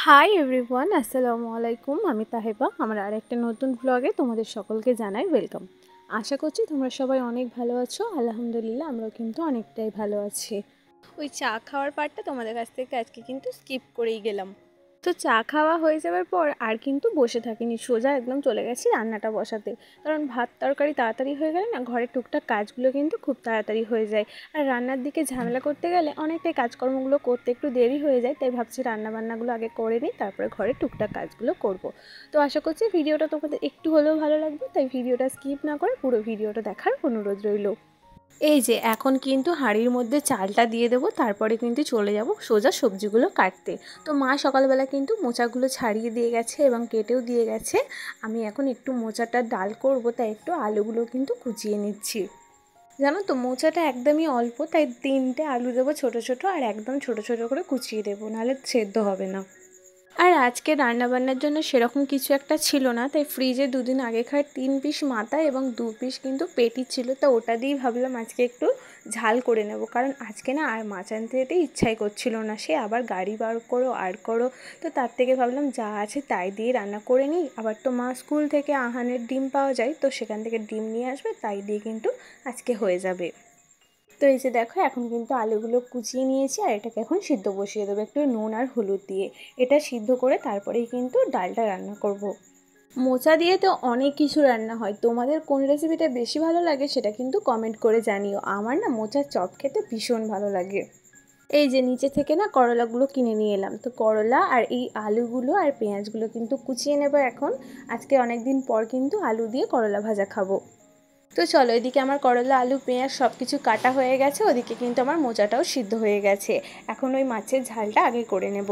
Hi everyone, আসসালামু আলাইকুম। আমি তাহেবা। আমার আরেকটা নতুন ব্লগে তোমাদের সকলকে জানাই ওয়েলকাম। আশা করছি তোমরা সবাই অনেক ভালো আছো। আলহামদুলিল্লাহ আমরাও কিন্তু অনেকটাই ভালো আছি। ওই চা খাওয়ার পার্টটা তোমাদের কাছ থেকে আজকে কিন্তু স্কিপ করেই গেলাম। তো চা খাওয়া হয়ে যাওয়ার পর আর কিন্তু বসে থাকিনি, সোজা একদম চলে গেছি রান্নাটা বসাতে। কারণ ভাত তরকারি তাড়াতাড়ি হয়ে গেলে না, ঘরের টুকটাক কাজগুলো কিন্তু খুব তাড়াতাড়ি হয়ে যায়। আর রান্নার দিকে ঝামেলা করতে গেলে অনেকটাই কাজকর্মগুলো করতে একটু দেরি হয়ে যায়। তাই ভাবছি রান্নাবান্নাগুলো আগে করে নিই, তারপরে ঘরের টুকটাক কাজগুলো করব। তো আশা করছি ভিডিওটা তোমাদের একটু হলেও ভালো লাগবে, তাই ভিডিওটা স্কিপ না করে পুরো ভিডিওটা দেখার অনুরোধ রইল। এই যে এখন কিন্তু হাঁড়ির মধ্যে চালটা দিয়ে দেবো, তারপরে কিন্তু চলে যাব সোজা সবজিগুলো কাটতে। তো মা সকালবেলা কিন্তু মোচাগুলো ছাড়িয়ে দিয়ে গেছে এবং কেটেও দিয়ে গেছে। আমি এখন একটু মোচাটা ডাল করব, তাই একটু আলুগুলো কিন্তু কুচিয়ে নিচ্ছি। জানো তো মোচাটা একদমই অল্প, তাই 3টে আলু দেবো ছোটো ছোটো, আর একদম ছোটো ছোটো করে কুচিয়ে দেবো, নাহলে সেদ্ধ হবে না। আর আজকে রান্নাবান্নার জন্য সেরকম কিছু একটা ছিল না, তাই ফ্রিজে 2 দিন আগেকার 3 পিস মাথা এবং 2 পিস কিন্তু পেটি ছিল। তো ওটা দিয়েই ভাবলাম আজকে একটু ঝাল করে নেব, কারণ আজকে না আর মাছ আনতে যেতে ইচ্ছাই করছিল না। সে আবার গাড়ি বার করো আর করো, তো তার থেকে ভাবলাম যা আছে তাই দিয়ে রান্না করে নিই। আবার তো মা স্কুল থেকে আহানের ডিম পাওয়া যায়, তো সেখান থেকে ডিম নিয়ে আসবে, তাই দিয়ে কিন্তু আজকে হয়ে যাবে। তো এই যে দেখো এখন কিন্তু আলুগুলো কুচিয়ে নিয়েছি, আর এটাকে এখন সিদ্ধ বসিয়ে দেবো একটু নুন আর হলুদ দিয়ে। এটা সিদ্ধ করে তারপরেই কিন্তু ডালটা রান্না করব। মোচা দিয়ে তো অনেক কিছু রান্না হয়, তোমাদের কোন রেসিপিটা বেশি ভালো লাগে সেটা কিন্তু কমেন্ট করে জানিও। আমার না মোচার চপ খেতে ভীষণ ভালো লাগে। এই যে নিচে থেকে না করলাগুলো কিনে নিয়ে এলাম, তো করলা আর এই আলুগুলো আর পেঁয়াজগুলো কিন্তু কুচিয়ে নেব এখন। আজকে অনেক দিন পর কিন্তু আলু দিয়ে করলা ভাজা খাবো। তো চলো, এদিকে আমার করলা আলু পেঁয়াজ সব কিছু কাটা হয়ে গেছে, ওদিকে কিন্তু আমার মোচাটাও সিদ্ধ হয়ে গেছে। এখন ওই মাছের ঝালটা আগে করে নেব।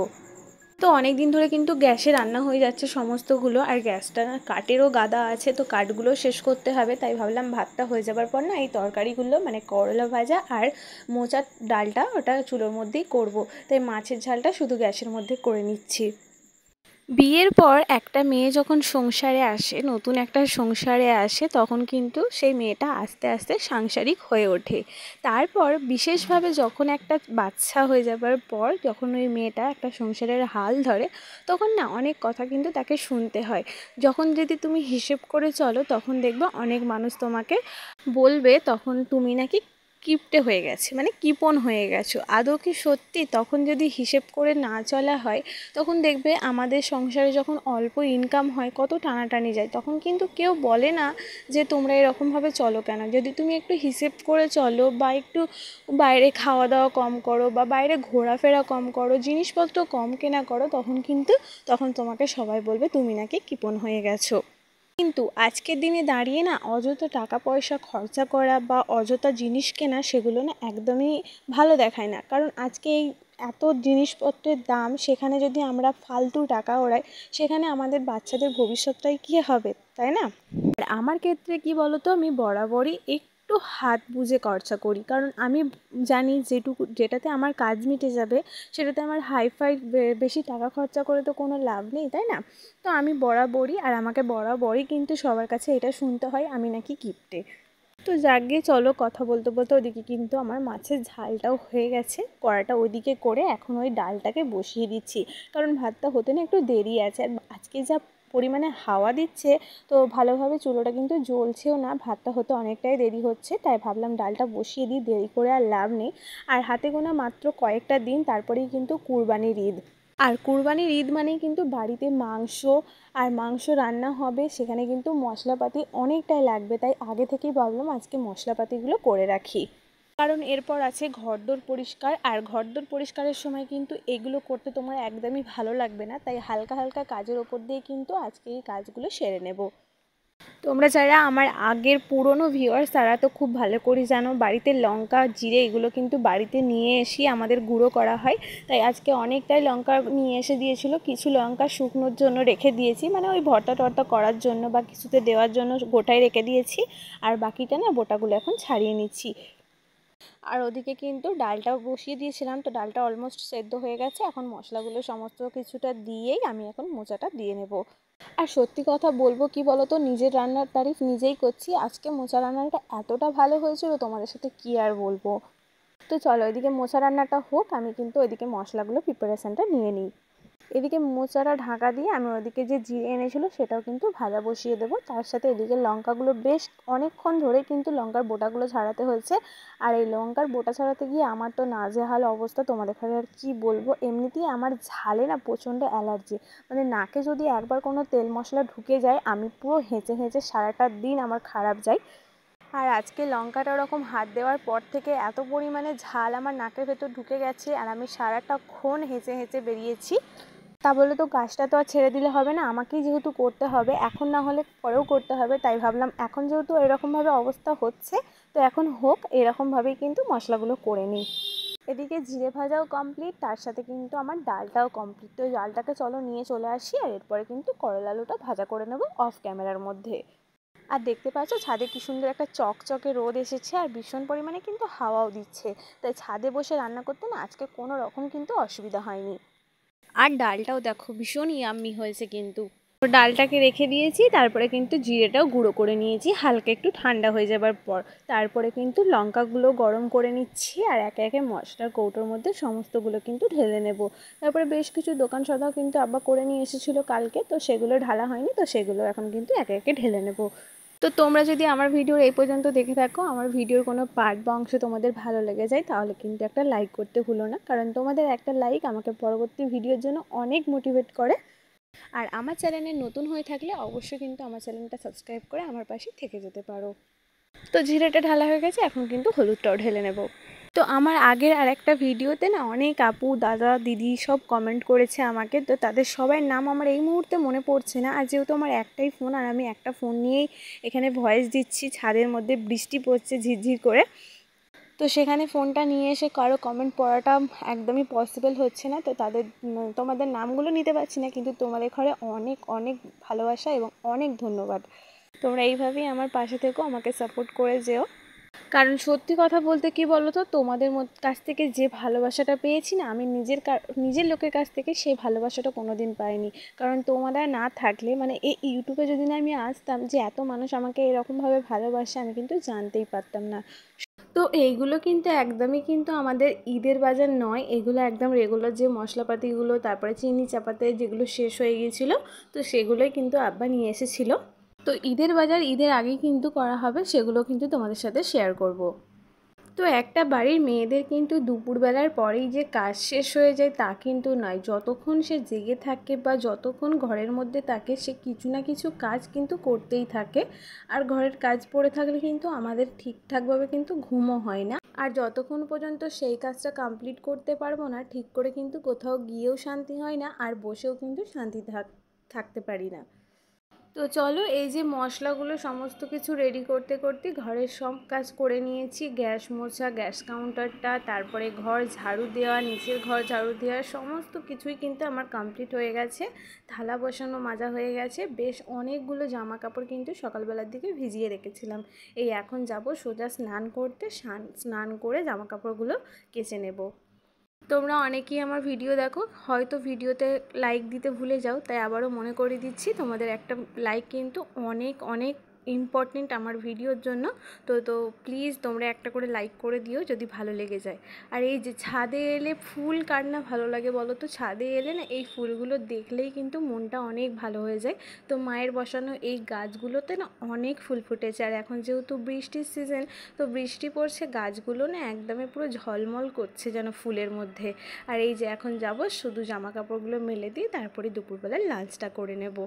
তো অনেক দিন ধরে কিন্তু গ্যাসে রান্না হয়ে যাচ্ছে সমস্তগুলো, আর গ্যাসটা না কাঠেরও গাদা আছে, তো কাঠগুলো শেষ করতে হবে। তাই ভাবলাম ভাতটা হয়ে যাবার পর না এই তরকারিগুলো মানে করলা ভাজা আর মোচার ডালটা ওটা চুলোর মধ্যেই করব। তাই মাছের ঝালটা শুধু গ্যাসের মধ্যে করে নিচ্ছি। বিয়ের পর একটা মেয়ে যখন সংসারে আসে, নতুন একটা সংসারে আসে, তখন কিন্তু সেই মেয়েটা আস্তে আস্তে সাংসারিক হয়ে ওঠে। তারপর বিশেষভাবে যখন একটা বাচ্চা হয়ে যাবার পর যখন ওই মেয়েটা একটা সংসারের হাল ধরে, তখন না অনেক কথা কিন্তু তাকে শুনতে হয়। যখন যদি তুমি হিসেব করে চলো, তখন দেখবে অনেক মানুষ তোমাকে বলবে তখন তুমি নাকি কিপটে হয়ে গেছে, মানে কিপন হয়ে গেছো। আদৌ কি সত্যি? তখন যদি হিসেব করে না চলা হয়, তখন দেখবে আমাদের সংসারে যখন অল্প ইনকাম হয় কত টানাটানি যায়। তখন কিন্তু কেউ বলে না যে তোমরা এরকমভাবে চলো কেন। যদি তুমি একটু হিসেব করে চলো, বা একটু বাইরে খাওয়া দাওয়া কম করো, বা বাইরে ঘোরাফেরা কম করো, জিনিসপত্র কম কেনা করো, তখন তোমাকে সবাই বলবে তুমি নাকি কিপন হয়ে গেছো। কিন্তু আজকের দিনে দাঁড়িয়ে না অযথা টাকা পয়সা খরচা করা বা অযথা জিনিস কেনা, সেগুলো না একদমই ভালো দেখায় না। কারণ আজকে এই এত জিনিসপত্রের দাম, সেখানে যদি আমরা ফালতু টাকা ওড়াই, সেখানে আমাদের বাচ্চাদের ভবিষ্যৎটাই কী হবে, তাই না? আর আমার ক্ষেত্রে কি বলতো, আমি বরাবরই একটু হাত বুঝে খরচা করি, কারণ আমি জানি যেটাতে আমার কাজ মিটে যাবে, সেটাতে আমার হাইফাই বেশি টাকা খরচা করে তো কোনো লাভ নেই, তাই না? তো আমি বরাবরই, আর আমাকে বরাবরই কিন্তু সবার কাছে এটা শুনতে হয় আমি নাকি কিপটে। তো যাকে চলো, কথা বলতে বলতে ওদিকে কিন্তু আমার মাছের ঝালটাও হয়ে গেছে। কড়াটা ওইদিকে করে এখন ওই ডালটাকে বসিয়ে দিচ্ছি, কারণ ভাতটা হতে না একটু দেরি আছে। আর আজকে যা পরিমাণে হাওয়া দিচ্ছে, তো ভালোভাবে চুলোটা কিন্তু জ্বলছেও না, ভাতটা হতে অনেকটাই দেরি হচ্ছে। তাই ভাবলাম ডালটা বসিয়ে দিই, দেরি করে আর লাভ নেই। আর হাতে গোনা মাত্র কয়েকটা দিন, তারপরেই কিন্তু কুরবানির ঈদ। আর কুরবানির ঈদ মানেই কিন্তু বাড়িতে মাংস, আর মাংস রান্না হবে, সেখানে কিন্তু মশলাপাতি অনেকটাই লাগবে। তাই আগে থেকেই ভাবলাম আজকে মশলাপাতিগুলো করে রাখি, কারণ এরপর আছে ঘরদোর পরিষ্কার। আর ঘরদোর পরিষ্কারের সময় কিন্তু এগুলো করতে তোমার একদমই ভালো লাগবে না, তাই হালকা হালকা কাজের ওপর দিয়ে কিন্তু আজকে এই কাজগুলো সেরে নেব। তোমরা যারা আমার আগের পুরনো ভিউয়ার্স, তারা তো খুব ভালো করে জানো বাড়িতে লঙ্কা জিরে এগুলো কিন্তু বাড়িতে নিয়ে এসে আমাদের গুঁড়ো করা হয়। তাই আজকে অনেকটাই লঙ্কা নিয়ে এসে দিয়েছিল, কিছু লঙ্কা শুকনোর জন্য রেখে দিয়েছি, মানে ওই ভর্তা টর্তা করার জন্য বা কিছুতে দেওয়ার জন্য গোটাই রেখে দিয়েছি। আর বাকিটা না বোটাগুলো এখন ছাড়িয়ে নিচ্ছি। আর ওদিকে কিন্তু ডালটাও বসিয়ে দিয়েছিলাম, তো ডালটা অলমোস্ট সেদ্ধ হয়ে গেছে। এখন মশলাগুলো সমস্ত কিছুটা দিয়েই আমি এখন মোচাটা দিয়ে নেব। আর সত্যি কথা বলবো কি বলতো, নিজের রান্নার তারিফ নিজেই করছি। আজকে মোচা রান্নাটা এতটা ভালো হয়েছিল, তোমাদের সাথে কি আর বলবো। তো চলো এদিকে মোচা রান্নাটা হোক, আমি কিন্তু ওইদিকে মশলাগুলো প্রিপারেশানটা নিয়ে নিই। এদিকে মোচাটা ঢাকা দিয়ে আমি ওদিকে যে জিরে এনেছিল সেটাও কিন্তু ভাজা বসিয়ে দেবো। তার সাথে এদিকে লঙ্কাগুলো বেশ অনেকক্ষণ ধরে কিন্তু লঙ্কার বোটাগুলো ছাড়াতে হয়েছে। আর এই লঙ্কার বোটা ছাড়াতে গিয়ে আমার তো নাজেহাল অবস্থা, তোমাদের কাছে আর কী বলবো। এমনিতেই আমার ঝালে না প্রচণ্ড অ্যালার্জি, মানে নাকে যদি একবার কোনো তেল মশলা ঢুকে যায় আমি পুরো হেঁচে হেঁচে সারাটা দিন আমার খারাপ যায়। আর আজকে লঙ্কাটা ওরকম হাত দেওয়ার পর থেকে এত পরিমাণে ঝাল আমার নাকের ভেতর ঢুকে গেছে আর আমি সারাটাক্ষণ হেঁচে হেঁচে বেরিয়েছি। তা বলে তো গাছটা তো আর ছেড়ে দিলে হবে না, আমাকেই যেহেতু করতে হবে, এখন না হলে পরেও করতে হবে, তাই ভাবলাম এখন যেহেতু এরকমভাবে অবস্থা হচ্ছে তো এখন হোক, এরকমভাবেই কিন্তু মশলাগুলো করে নিই। এদিকে জিরে ভাজাও কমপ্লিট, তার সাথে কিন্তু আমার ডালটাও কমপ্লিট। তো ডালটাকে চলো নিয়ে চলে আসি আর এরপরে কিন্তু করলা আলুটা ভাজা করে নেবো অফ ক্যামেরার মধ্যে। আর দেখতে পাচ্ছ ছাদে কি সুন্দর একটা চকচকে রোদ এসেছে আর ভীষণ পরিমাণে কিন্তু হাওয়াও দিচ্ছে, তাই ছাদে বসে রান্না করতে না আজকে কোনো রকম কিন্তু অসুবিধা হয়নি। আর ডালটাও দেখো ভীষণ ইয়াম্মি হয়েছে কিন্তু। তো ডালটাকে রেখে দিয়েছি, তারপরে কিন্তু জিরেটাও গুঁড়ো করে নিয়েছি হালকা একটু ঠান্ডা হয়ে যাবার পর। তারপরে কিন্তু লঙ্কাগুলো গরম করে নিচ্ছি আর একে একে মশলার কৌটোর মধ্যে সমস্তগুলো কিন্তু ঢেলে নেব। তারপরে বেশ কিছু দোকান সদাও কিন্তু আব্বা করে নিয়ে এসেছিলো কালকে, তো সেগুলো ঢালা হয়নি, তো সেগুলো এখন কিন্তু একে একে ঢেলে নেব। তো তোমরা যদি আমার ভিডিওর এই পর্যন্ত দেখে থাকো, আমার ভিডিওর কোনো পার্ট বা অংশ তোমাদের ভালো লেগে যায় তাহলে কিন্তু একটা লাইক করতে ভুলো না, কারণ তোমাদের একটা লাইক আমাকে পরবর্তী ভিডিওর জন্য অনেক মোটিভেট করে। আর আমার চ্যানেলে নতুন হয়ে থাকলে অবশ্যই কিন্তু আমার চ্যানেলটা সাবস্ক্রাইব করে আমার পাশে থেকে যেতে পারো। তো জিরেটা ঢালা হয়ে গেছে, এখন কিন্তু হলুদটাও ঢেলে নেব। তো আমার আগের আর একটা ভিডিওতে না অনেক আপু দাদা দিদি সব কমেন্ট করেছে আমাকে, তো তাদের সবার নাম আমার এই মুহূর্তে মনে পড়ছে না। আর যেহেতু আমার একটাই ফোন আর আমি একটা ফোন নিয়েই এখানে ভয়েস দিচ্ছি, ছাদের মধ্যে বৃষ্টি পড়ছে ঝিরঝির করে, তো সেখানে ফোনটা নিয়ে এসে কারো কমেন্ট পড়াটা একদমই পসিবল হচ্ছে না। তো তোমাদের নামগুলো নিতে পারছি না, কিন্তু তোমাদের ঘরে অনেক অনেক ভালোবাসা এবং অনেক ধন্যবাদ। তোমরা এইভাবেই আমার পাশে থেকো, আমাকে সাপোর্ট করে যেও। কারণ সত্যি কথা বলতে কি বলো তো, তোমাদের কাছ থেকে যে ভালোবাসাটা পেয়েছি না, আমি নিজের লোকের কাছ থেকে সেই ভালোবাসাটা কোনো দিন পাইনি। কারণ তোমরা না থাকলে, মানে এই ইউটিউবে যদি না আমি আসতাম যে এত মানুষ আমাকে এরকমভাবে ভালোবাসে, আমি কিন্তু জানতেই পারতাম না। তো এইগুলো কিন্তু একদমই কিন্তু আমাদের ঈদের বাজার নয়, এগুলো একদম রেগুলার যে মশলাপাতিগুলো, তারপরে চিনি চাপাতে যেগুলো শেষ হয়ে গিয়েছিলো, তো সেগুলোই কিন্তু আব্বা নিয়ে এসেছিলো। তো ঈদের বাজার ঈদের আগেই কিন্তু করা হবে, সেগুলো কিন্তু তোমাদের সাথে শেয়ার করব। তো একটা বাড়ির মেয়েদের কিন্তু দুপুরবেলার পরেই যে কাজ শেষ হয়ে যায় তা কিন্তু নয়, যতক্ষণ সে জেগে থাকে বা যতক্ষণ ঘরের মধ্যে থাকে সে কিছু না কিছু কাজ কিন্তু করতেই থাকে। আর ঘরের কাজ পড়ে থাকলে কিন্তু আমাদের ঠিকঠাকভাবে কিন্তু ঘুমও হয় না। আর যতক্ষণ পর্যন্ত সেই কাজটা কমপ্লিট করতে পারবো না ঠিক করে, কিন্তু কোথাও গিয়েও শান্তি হয় না আর বসেও কিন্তু শান্তি থাকতে পারি না। তো চলো, এই যে মশলাগুলো সমস্ত কিছু রেডি করতে করতে ঘরের সব কাজ করে নিয়েছি, গ্যাস মোছা, গ্যাস কাউন্টারটা, তারপরে ঘর ঝাড়ু দেওয়া, নিচের ঘর ঝাড়ু দেওয়া, সমস্ত কিছুই কিন্তু আমার কমপ্লিট হয়ে গেছে। থালা বসানো মাজা হয়ে গেছে, বেশ অনেকগুলো জামা কাপড় কিন্তু সকালবেলার দিকে ভিজিয়ে রেখেছিলাম। এই এখন যাব সোজা স্নান করতে, স্নান করে জামা কাপড়গুলো কেচে নেব। তোমরা অনেকেই আমার ভিডিও দেখো, হয়তো ভিডিওতে লাইক দিতে ভুলে যাও, তাই আবারও মনে করিয়ে দিচ্ছি, তোমাদের একটা লাইক কিন্তু অনেক অনেক ইম্পর্টেন্ট আমার ভিডিওর জন্য। তো প্লিজ তোমরা একটা করে লাইক করে দিও যদি ভালো লেগে যায়। আর এই যে ছাদে এলে ফুল কার না ভালো লাগে বলো তো, ছাদে এলে না এই ফুলগুলো দেখলেই কিন্তু মনটা অনেক ভালো হয়ে যায়। তো মায়ের বসানো এই গাছগুলোতে না অনেক ফুল ফুটেছে, আর এখন যেহেতু বৃষ্টির সিজন, তো বৃষ্টি পড়ছে, গাছগুলো না একদমই পুরো ঝলমল করছে যেন ফুলের মধ্যে। আর এই যে এখন যাব, শুধু জামা কাপড়গুলো মেলে দিয়ে তারপরে দুপুরবেলার লাঞ্চটা করে নেব।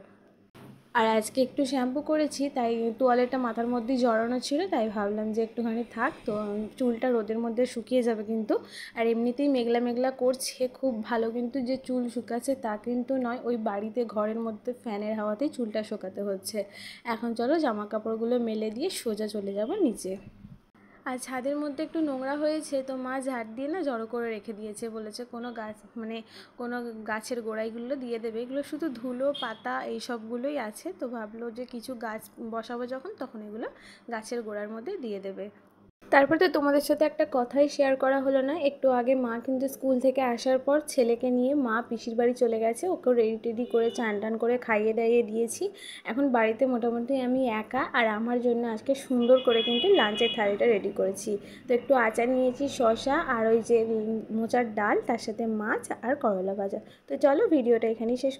আর আজকে একটু শ্যাম্পু করেছি, তাই তোয়ালেটা মাথার মধ্যেই জড়ানো ছিল, তাই ভাবলাম যে একটুখানি থাক, তো চুলটা রোদের মধ্যে শুকিয়ে যাবে কিন্তু। আর এমনিতেই মেঘলা মেঘলা করছে, খুব ভালো কিন্তু যে চুল শুকাচ্ছে তা কিন্তু নয়, ওই বাড়িতে ঘরের মধ্যে ফ্যানের হাওয়াতেই চুলটা শুকাতে হচ্ছে। এখন চলো জামা কাপড়গুলো মেলে দিয়ে সোজা চলে যাব নিচে। আর ছাদের মধ্যে একটু নোংরা হয়েছে, তো মা ঝাড় দিয়ে না জড়ো করে রেখে দিয়েছে, বলেছে কোনো গাছ, মানে কোনো গাছের গোড়াইগুলো দিয়ে দেবে, এগুলো শুধু ধুলো পাতা এই সবগুলোই আছে, তো ভাবলো যে কিছু গাছ বসাবো যখন তখন এগুলো গাছের গোড়ার মধ্যে দিয়ে দেবে। তারপর তো তোমাদের সাথে একটা কথাই শেয়ার করা হলো না, একটু আগে মা কিন্তু স্কুল থেকে আসার পর ছেলেকে নিয়ে মা পিসির বাড়ি চলে গেছে, ওকে রেডি টেডি করে চান টান করে খাইয়ে দাইয়ে দিয়েছি। এখন বাড়িতে মোটামুটি আমি একা, আর আমার জন্য আজকে সুন্দর করে কিন্তু লাঞ্চের থালিটা রেডি করেছি। তো একটু আচার নিয়েছি, শসা আর ওই যে মোচার ডাল, তার সাথে মাছ আর করলা ভাজা। তো চলো ভিডিওটা এখানেই শেষ